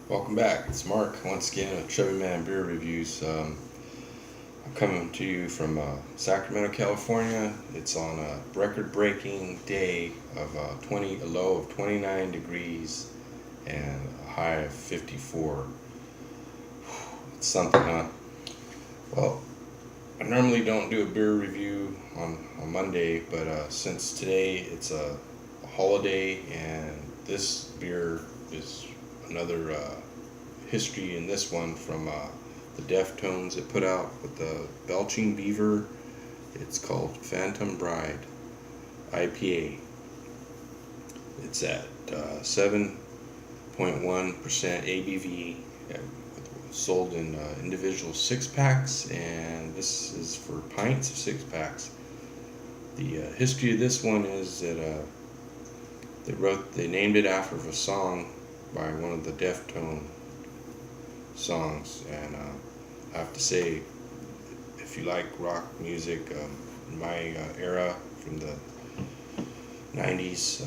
Welcome back. It's Mark once again with Chubbyman Beer Reviews. I'm coming to you from Sacramento, California. It's on a record-breaking day of a low of 29 degrees and a high of 54. It's something, huh? Well, I normally don't do a beer review on Monday, but since today it's a holiday and this beer is another history in this one from the Deftones that put out with the Belching Beaver. It's called Phantom Bride IPA. It's at 7.1% ABV, sold in individual 6-packs, and this is for pints of 6-packs. The history of this one is that they named it after a song by one of the Deftones songs, and I have to say, if you like rock music, in my era from the 90s,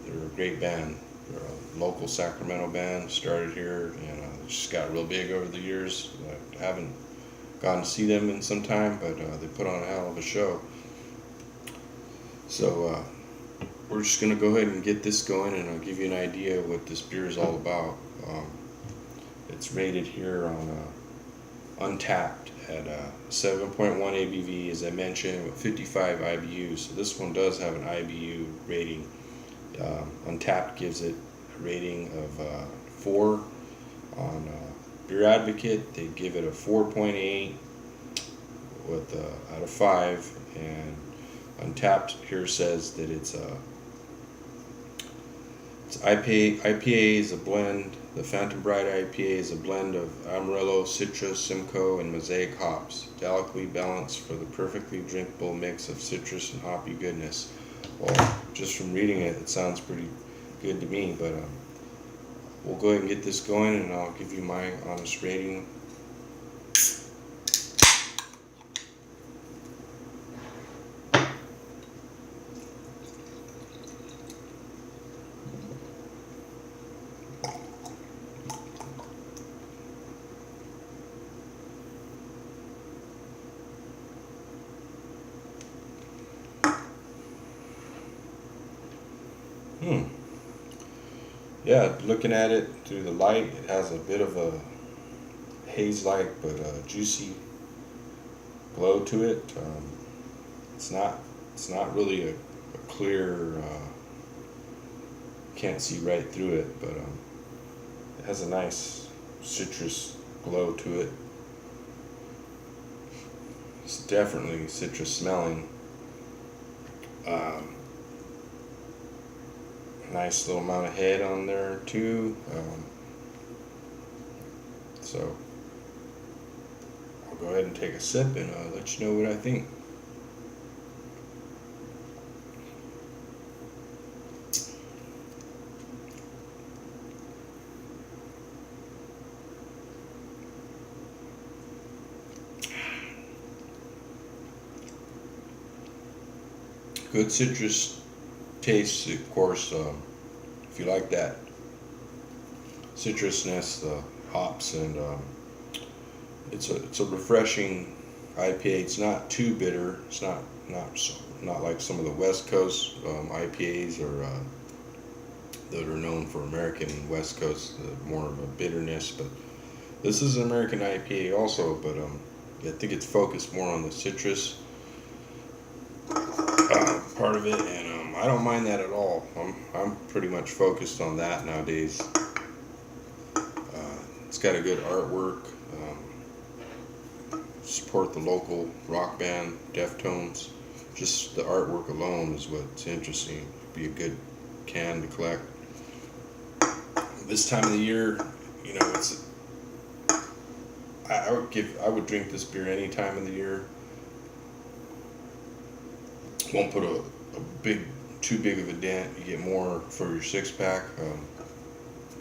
they're a great band. They're a local Sacramento band, started here, and just got real big over the years. I haven't gotten to see them in some time, but they put on a hell of a show. So we're just going to go ahead and get this going, and I'll give you an idea of what this beer is all about. It's rated here on Untapped at 7.1 ABV, as I mentioned, with 55 IBUs. So this one does have an IBU rating. Untapped gives it a rating of 4. On Beer Advocate, they give it a 4.8 with out of 5, and Untapped here says that it's IPA is a blend. The Phantom Bride IPA is a blend of Amarillo, Citra, Simcoe, and Mosaic hops, delicately balanced for the perfectly drinkable mix of citrus and hoppy goodness. Well, just from reading it, it sounds pretty good to me, but we'll go ahead and get this going, and I'll give you my honest rating. Yeah, looking at it through the light, it has a bit of a haze-like but juicy glow to it. It's not really a clear. Can't see right through it, but it has a nice citrus glow to it. It's definitely citrus smelling. Nice little amount of head on there too. So I'll go ahead and take a sip and let you know what I think. Good citrus taste, of course. If you like that citrusness, the hops, and it's a refreshing IPA. It's not too bitter. It's not like some of the West Coast IPAs or that are known for American West Coast, more of a bitterness. But this is an American IPA also, but I think it's focused more on the citrus part of it, and I don't mind that at all. I'm pretty much focused on that nowadays. It's got a good artwork. Support the local rock band, Deftones. Just the artwork alone is what's interesting. Be a good can to collect. This time of the year, you know, it's. I would drink this beer any time of the year. Won't put too big of a dent. You get more for your 6-pack.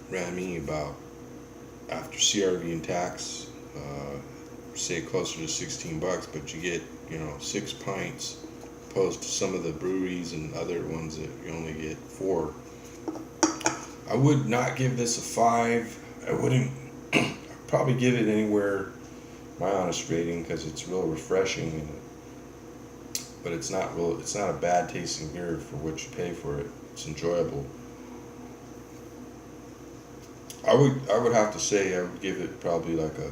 Ran me about, after CRV and tax, say closer to $16, but you get 6 pints, opposed to some of the breweries and other ones that you only get 4. I would not give this a 5. I wouldn't probably give it anywhere, my honest rating, because it's real refreshing, but it's not real. It's not a bad tasting beer for what you pay for it. It's enjoyable. I would have to say I would give it probably like a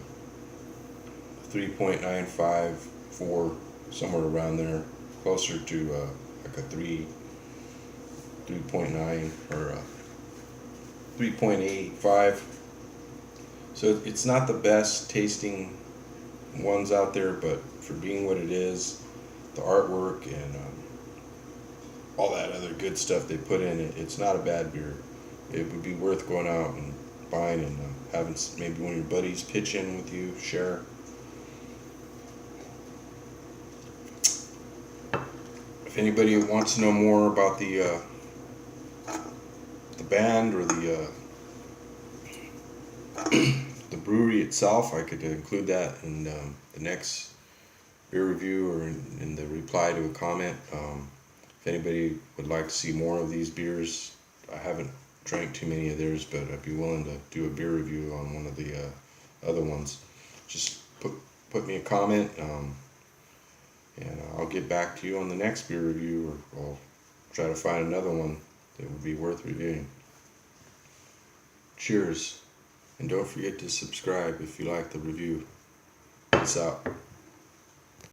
3.95, 4, somewhere around there, closer to like a 3.9 or 3.85. So it's not the best tasting ones out there, but for being what it is, the artwork and all that other good stuff they put in it, it's not a bad beer. It would be worth going out and buying and having maybe one of your buddies pitch in with you, share. If anybody wants to know more about the band or the brewery itself, I could include that in the next beer review or in the reply to a comment. If anybody would like to see more of these beers, I haven't drank too many of theirs, but I'd be willing to do a beer review on one of the other ones. Just put me a comment, and I'll get back to you on the next beer review, or I'll try to find another one that would be worth reviewing. Cheers, and don't forget to subscribe if you like the review. Peace out.